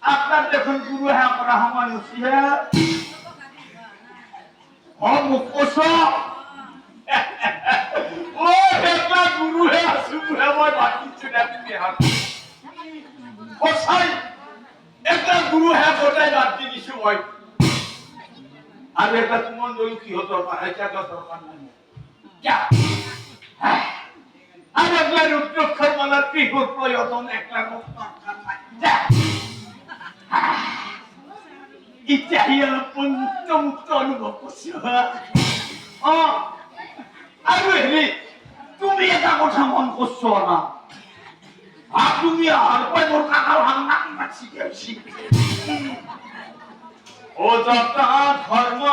আপনার দেখুন গুরু হ্যাঁ রহমান গুরু হ্যাঁ একটা গুরু হ্যাঁ গোটাই রাত্রি কিছু হয় আর একটা তোমার দল কি হতো দরকার নাই আর একলা রুদ্রক্ষর মালার পিহুর প্রয়োজন একলা ইচ্ছাহিয়া মুক্ত অনুভব করছো আর তুমি এটা কথা মন করছো না আর তুমি আর মোর কাকার ভাঙনা কিনা শিখেছি ও যত ধর্ম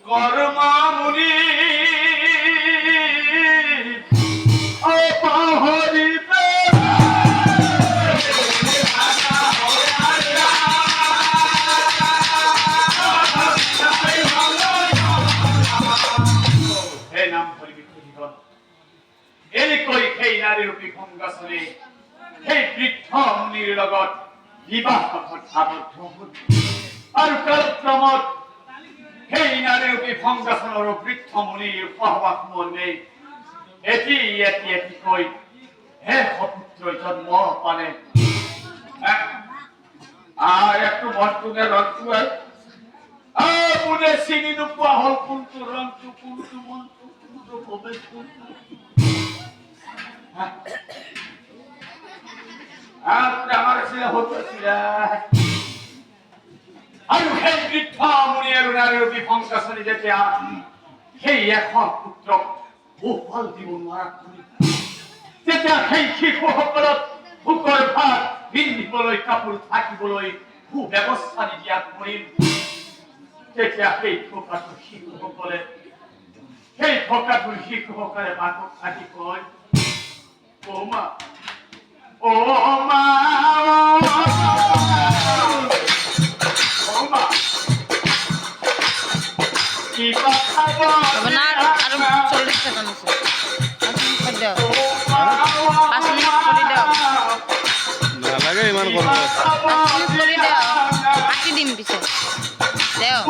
কর্ম মুনি জন্ম পানে আর একটু বর্তমানে রক্তু মনে চিনি নোপোৱা হল কোনটো ৰংটো কোনটো মনটো কোনটো ভৱেশ কোনটো আমার ছিল হতো আৰু সেই বৃদ্ধ মুনি আৰু নাৰীৰ বিভংসাচনী যেতিয়া সেই এখন পুত্ৰক বহুফল দিব নোৱাৰা কৰি তেতিয়া সেই শিশুসকলক ভোকৰ ভাত পিন্ধিবলৈ কাপোৰ থাকিবলৈ সুব্যৱস্থা দিয়া কৰিল তেতিয়া সেই থকাটোৰ শিশুসকলে মাকক আদি কয় ও মা কি কথা নালাগে ইমান কথা দিম পিছে দেও